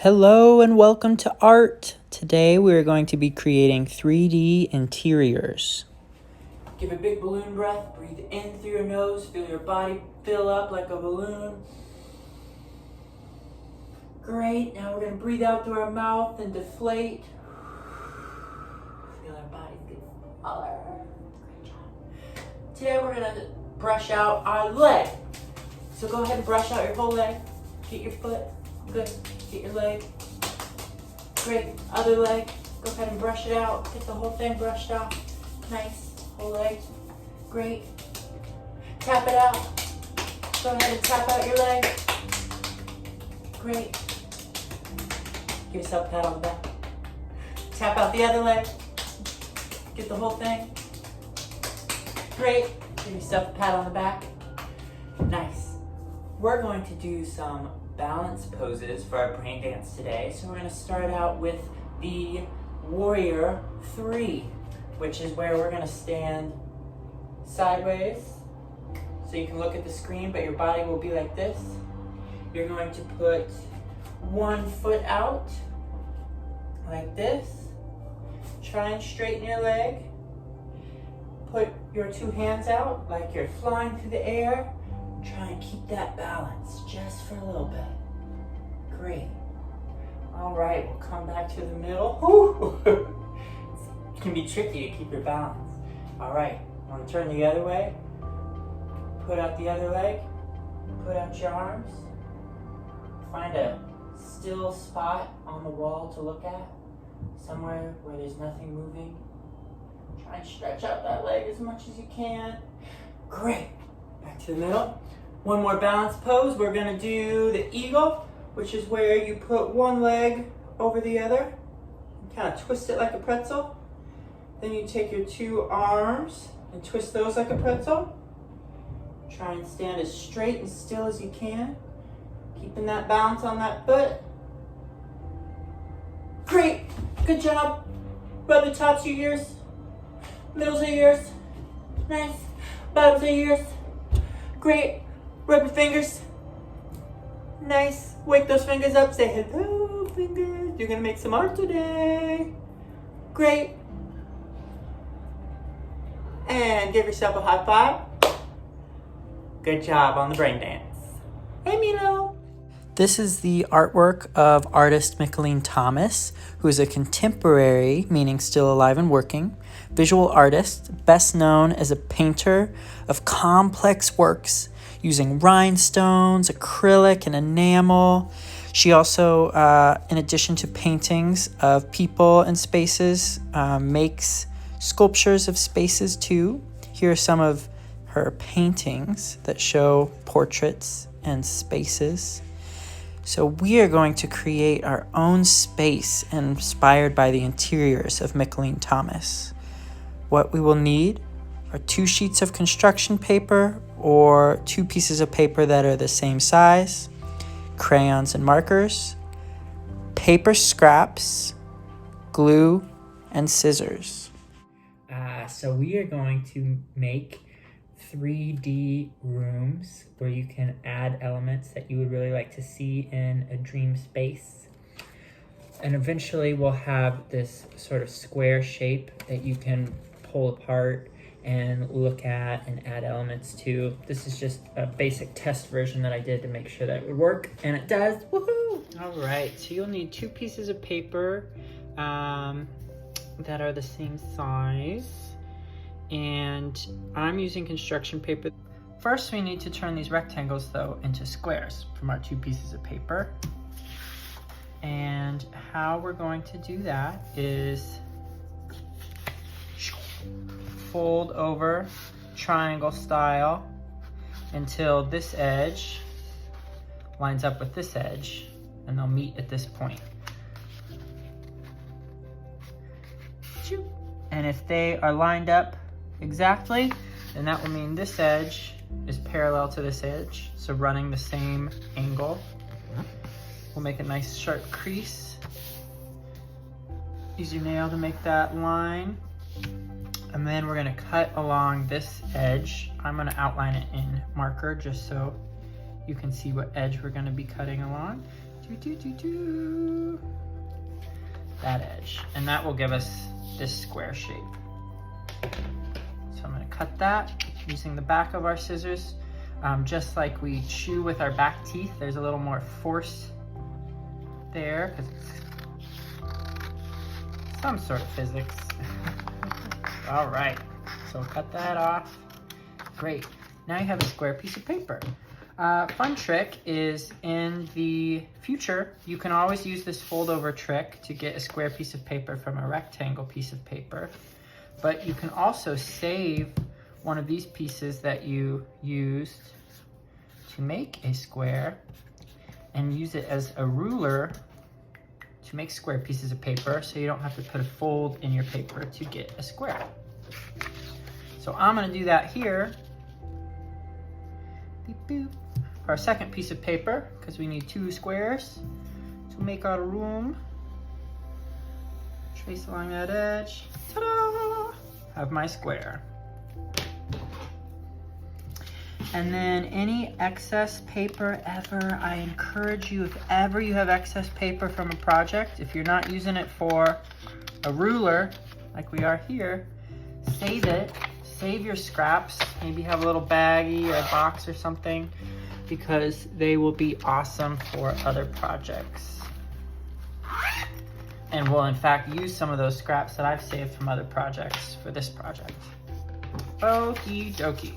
Hello and welcome to art. Today we are going to be creating 3D interiors. Give a big balloon breath, breathe in through your nose, feel your body fill up like a balloon. Great, now we're going to breathe out through our mouth and deflate. Feel our body get smaller. Great job. Today we're going to brush out our leg. So go ahead and brush out your whole leg. Get your foot. Good. Get your leg. Great. Other leg. Go ahead and brush it out. Get the whole thing brushed off. Nice. Whole leg. Great. Tap it out. Go ahead and tap out your leg. Great. Give yourself a pat on the back. Tap out the other leg. Get the whole thing. Great. Give yourself a pat on the back. Nice. We're going to do some balance poses for our brain dance today. So we're going to start out with the Warrior 3, which is where we're going to stand sideways. So you can look at the screen, but your body will be like this. You're going to put one foot out like this. Try and straighten your leg. Put your two hands out like you're flying through the air. Try and keep that balance just for a little bit. Great. All right, we'll come back to the middle. It can be tricky to keep your balance. All right, want to turn the other way. Put out the other leg. Put out your arms. Find a still spot on the wall to look at. Somewhere where there's nothing moving. Try and stretch out that leg as much as you can. Great. Back to the middle. One more balance pose. We're going to do the eagle, which is where you put one leg over the other. Kind of twist it like a pretzel. Then you take your two arms and twist those like a pretzel. Try and stand as straight and still as you can. Keeping that balance on that foot. Great. Good job. Rub the tops of your ears. Middles of your ears. Nice. Bottoms of your ears. Great. Rub your fingers. Nice. Wake those fingers up. Say hello, fingers. You're gonna make some art today. Great. And give yourself a high five. Good job on the brain dance. Hey, Milo. This is the artwork of artist Mickalene Thomas, who is a contemporary, meaning still alive and working, visual artist, best known as a painter of complex works using rhinestones, acrylic, and enamel. She also, in addition to paintings of people and spaces, makes sculptures of spaces too. Here are some of her paintings that show portraits and spaces. So we are going to create our own space inspired by the interiors of Mickalene Thomas. What we will need are 2 sheets of construction paper or 2 pieces of paper that are the same size, crayons and markers, paper scraps, glue, and scissors. So we are going to make 3D rooms where you can add elements that you would really like to see in a dream space. And eventually we'll have this sort of square shape that you can pull apart and look at and add elements to. This is just a basic test version that I did to make sure that it would work, and it does. Woohoo! All right, so you'll need 2 pieces of paper that are the same size. And I'm using construction paper. First, we need to turn these rectangles, though, into squares from our 2 pieces of paper. And how we're going to do that is fold over triangle style until this edge lines up with this edge, and they'll meet at this point. And if they are lined up exactly, then that will mean this edge is parallel to this edge, so running the same angle. We'll make a nice sharp crease. Use your nail to make that line. And then we're gonna cut along this edge. I'm gonna outline it in marker just so you can see what edge we're gonna be cutting along. That edge, and that will give us this square shape. So I'm going to cut that using the back of our scissors. Just like we chew with our back teeth, there's a little more force there because it's some sort of physics. All right, so cut that off. Great. Now you have a square piece of paper. Fun trick is in the future, you can always use this fold over trick to get a square piece of paper from a rectangle piece of paper. But you can also save one of these pieces that you used to make a square and use it as a ruler to make square pieces of paper so you don't have to put a fold in your paper to get a square. So I'm going to do that here. Beep, boop. For our second piece of paper, because we need 2 squares to make our room. Trace along that edge. Ta-da! Have my square. And then any excess paper ever, I encourage you, if ever you have excess paper from a project, if you're not using it for a ruler, like we are here, save it. Save your scraps. Maybe have a little baggie or a box or something, because they will be awesome for other projects. And we'll in fact use some of those scraps that I've saved from other projects for this project. Okie dokie.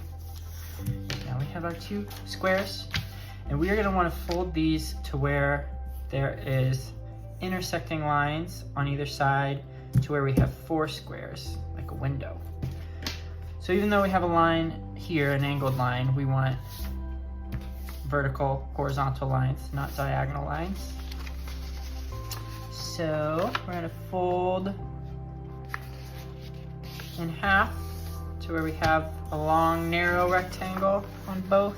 Now we have our 2 squares, and we are going to want to fold these to where there is intersecting lines on either side to where we have 4 squares, like a window. So even though we have a line here, an angled line, we want vertical, horizontal lines, not diagonal lines. So we're going to fold in half to where we have a long, narrow rectangle on both.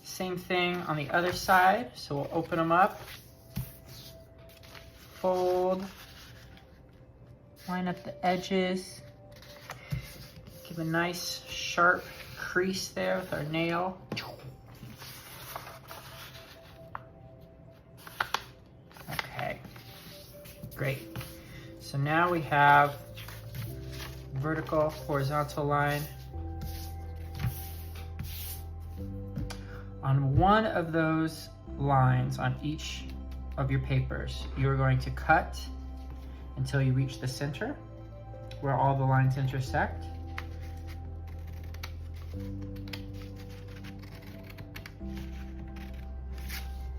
Same thing on the other side. So we'll open them up, fold, line up the edges, give a nice sharp crease there with our nail. Okay, great. So now we have vertical, horizontal line. On one of those lines on each of your papers, you're going to cut until you reach the center where all the lines intersect.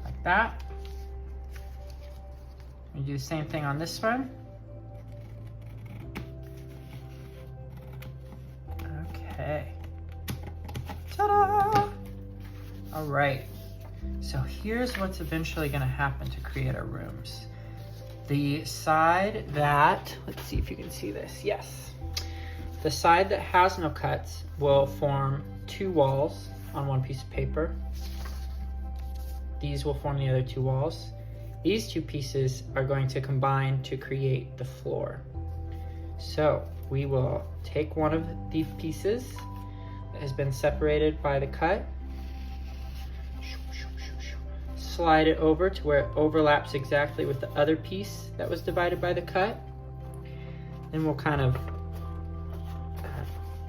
Like that. You do the same thing on this one. Okay. Ta-da! All right. So here's what's eventually going to happen to create our rooms. The side that, let's see if you can see this. Yes. The side that has no cuts will form 2 walls on one piece of paper. These will form the other 2 walls. These 2 pieces are going to combine to create the floor. So we will take one of these pieces that has been separated by the cut, slide it over to where it overlaps exactly with the other piece that was divided by the cut. Then we'll kind of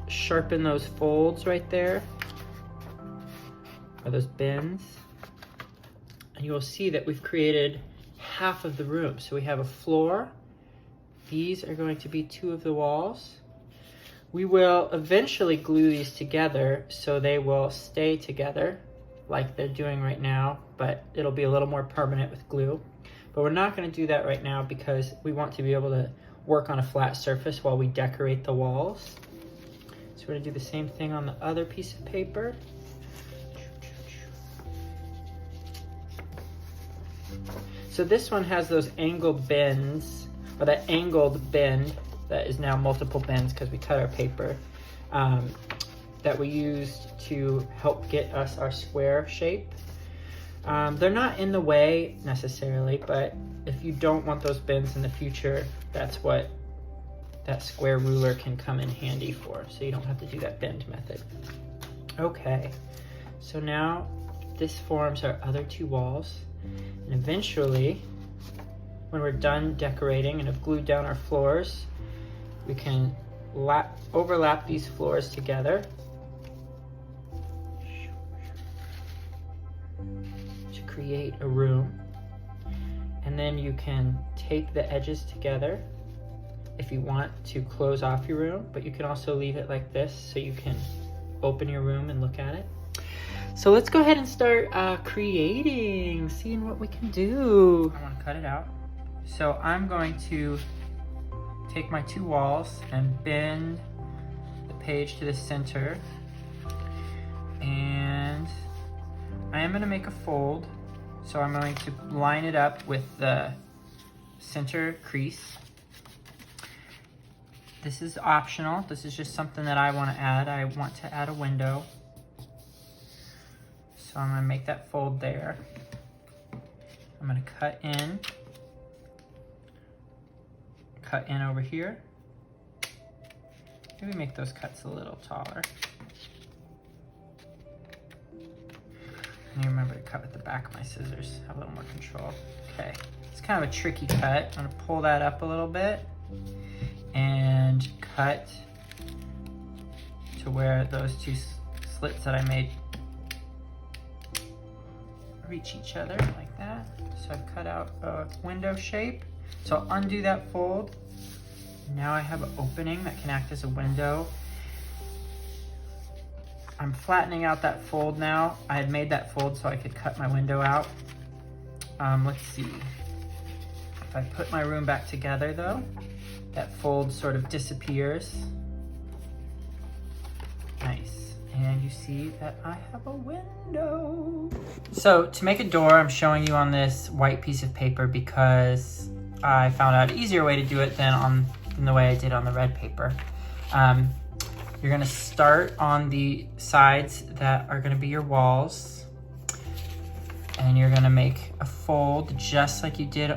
sharpen those folds right there, or those bends. And you'll see that we've created half of the room. So we have a floor. These are going to be 2 of the walls. We will eventually glue these together so they will stay together like they're doing right now, but it'll be a little more permanent with glue. But we're not going to do that right now because we want to be able to work on a flat surface while we decorate the walls. So we're going to do the same thing on the other piece of paper. So this one has those angled bends, or that angled bend that is now multiple bends because we cut our paper, that we used to help get us our square shape. They're not in the way necessarily, but if you don't want those bends in the future, that's what that square ruler can come in handy for, so you don't have to do that bend method. Okay, so now this forms our other two walls, and eventually when we're done decorating and have glued down our floors, we can overlap these floors together to create a room. And then you can take the edges together if you want to close off your room, but you can also leave it like this so you can open your room and look at it. So let's go ahead and start creating, seeing what we can do. I want to cut it out. So I'm going to take my two walls and bend the page to the center. And I am going to make a fold. So I'm going to line it up with the center crease. This is optional. This is just something that I want to add. I want to add a window. So I'm going to make that fold there. I'm going to cut in over here. Maybe make those cuts a little taller. And remember to cut with the back of my scissors, have a little more control. Okay, it's kind of a tricky cut. I'm gonna pull that up a little bit and cut to where those two slits that I made reach each other like that. So I've cut out a window shape. So I'll undo that fold. Now I have an opening that can act as a window. I'm flattening out that fold now. I had made that fold so I could cut my window out. Let's see. If I put my room back together though, that fold sort of disappears. Nice. And you see that I have a window. So to make a door, I'm showing you on this white piece of paper because I found out an easier way to do it than the way I did on the red paper. You're gonna start on the sides that are gonna be your walls, and you're gonna make a fold just like you did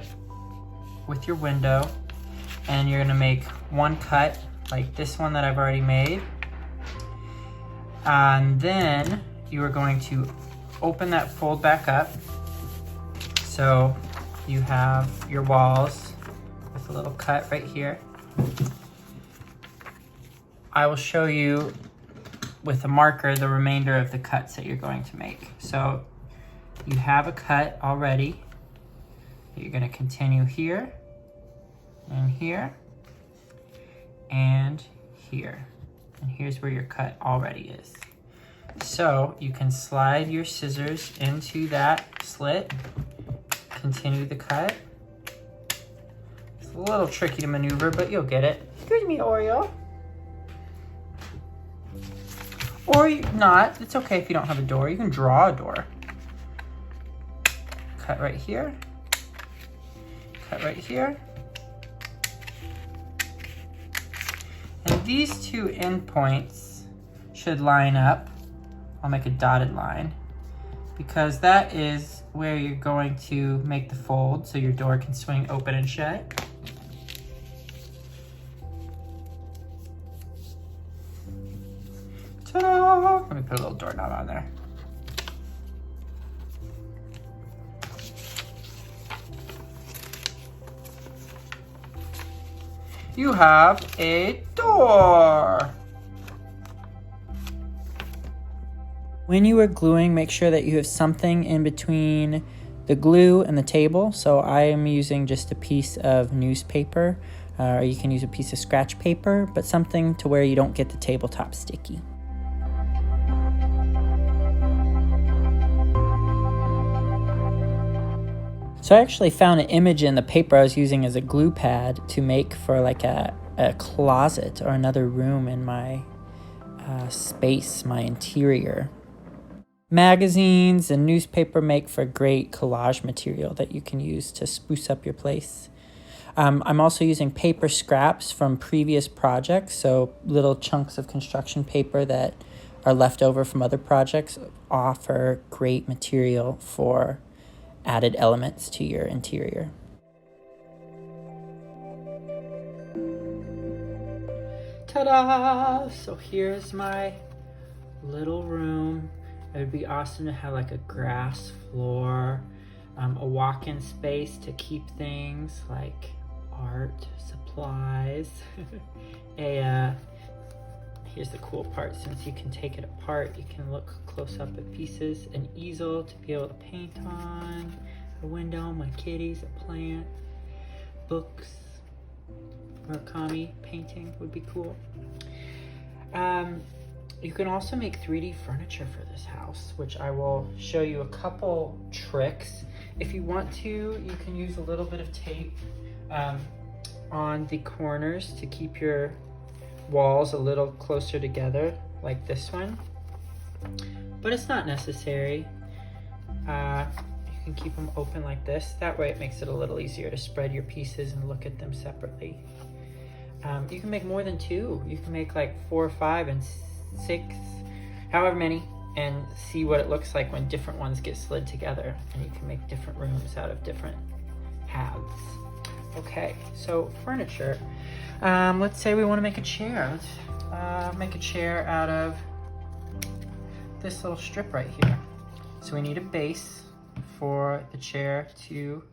with your window, and you're gonna make one cut like this one that I've already made, and then you are going to open that fold back up so you have your walls with a little cut right here. I will show you with a marker the remainder of the cuts that you're going to make. So you have a cut already. You're going to continue here and here and here. And here's where your cut already is. So you can slide your scissors into that slit, continue the cut. It's a little tricky to maneuver, but you'll get it. Excuse me, Oreo. Or not, it's okay if you don't have a door. You can draw a door. Cut right here. Cut right here. And these two endpoints should line up. I'll make a dotted line because that is where you're going to make the fold so your door can swing open and shut. Ta-da! Let me put a little doorknob on there. You have a door. When you are gluing, make sure that you have something in between the glue and the table. So I am using just a piece of newspaper, or you can use a piece of scratch paper, but something to where you don't get the tabletop sticky. So I actually found an image in the paper I was using as a glue pad to make for like a closet or another room in my space, my interior. Magazines and newspaper make for great collage material that you can use to spruce up your place. I'm also using paper scraps from previous projects, so little chunks of construction paper that are left over from other projects offer great material for added elements to your interior. Ta-da! So here's my little room. It would be awesome to have like a grass floor, a walk-in space to keep things like art, supplies. Here's the cool part, since you can take it apart, you can look close up at pieces. An easel to be able to paint on, a window, my kitties, a plant, books, Murakami painting would be cool. You can also make 3D furniture for this house, which I will show you a couple tricks. If you want to, you can use a little bit of tape on the corners to keep your walls a little closer together, like this one. But it's not necessary. You can keep them open like this. That way it makes it a little easier to spread your pieces and look at them separately. You can make more than 2. You can make like 4 or 5 and 6, however many, and see what it looks like when different ones get slid together, and you can make different rooms out of different halves. Okay, so furniture. Let's say we want to make a chair. Let's make a chair out of this little strip right here. So we need a base for the chair to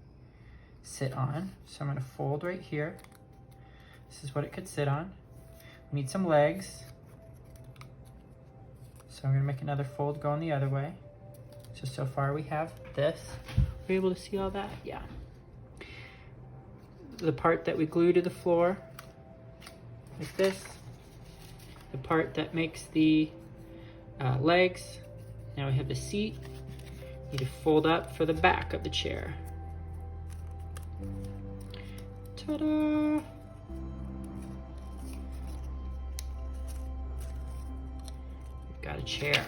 sit on. So I'm going to fold right here. This is what it could sit on. We need some legs. So I'm going to make another fold going the other way. So far we have this. Are we able to see all that? Yeah. The part that we glue to the floor, like this. The part that makes the legs. Now we have the seat. Need to fold up for the back of the chair. Ta-da! We've got a chair.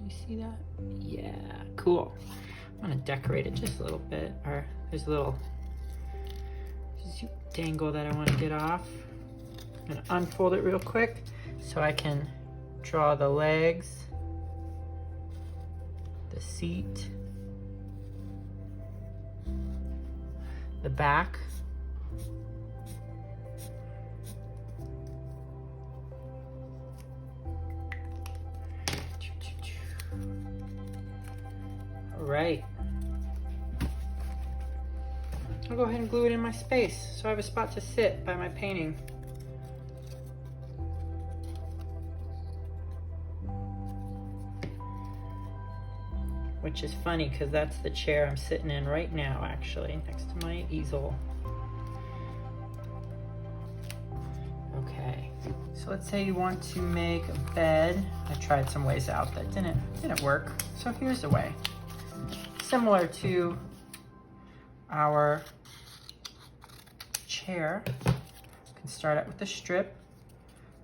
You see that? Yeah, cool. I'm gonna decorate it just a little bit. Or there's a little dangle that I want to get off. I'm gonna unfold it real quick so I can draw the legs, the seat, the back, all right. I'll go ahead and glue it in my space so I have a spot to sit by my painting. Which is funny because that's the chair I'm sitting in right now, actually, next to my easel. Okay, so let's say you want to make a bed. I tried some ways out that didn't work. So here's a way. Similar to our chair. You can start out with the strip.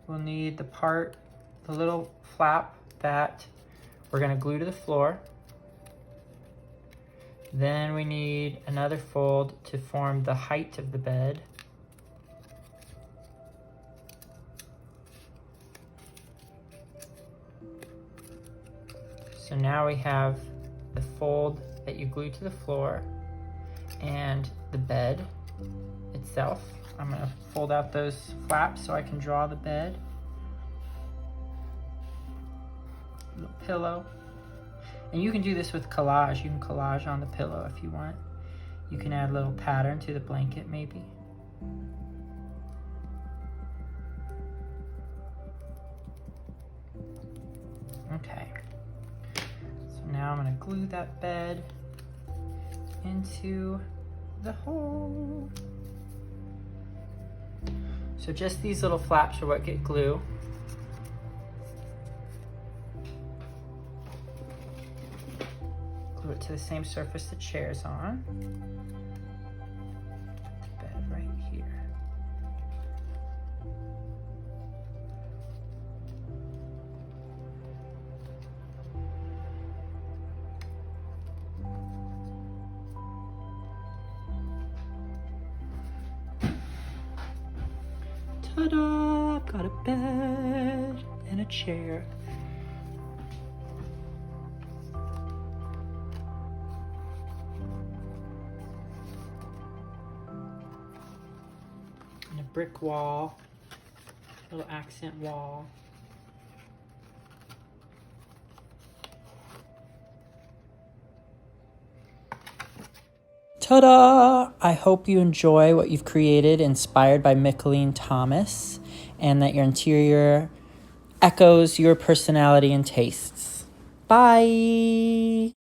We'll need the little flap that we're gonna glue to the floor. Then we need another fold to form the height of the bed. So now we have the fold that you glue to the floor and the bed itself. I'm gonna fold out those flaps so I can draw the bed. Little pillow. And you can do this with collage. You can collage on the pillow if you want. You can add a little pattern to the blanket maybe. Okay. So now I'm gonna glue that bed into the hole. So just these little flaps are what get glue. Glue it to the same surface the chair's on. The bed right here. Ta-da! I've got a bed and a chair. Brick wall Little accent wall. Ta-da! I hope you enjoy what you've created, inspired by Mickalene Thomas, and that your interior echoes your personality and tastes. Bye!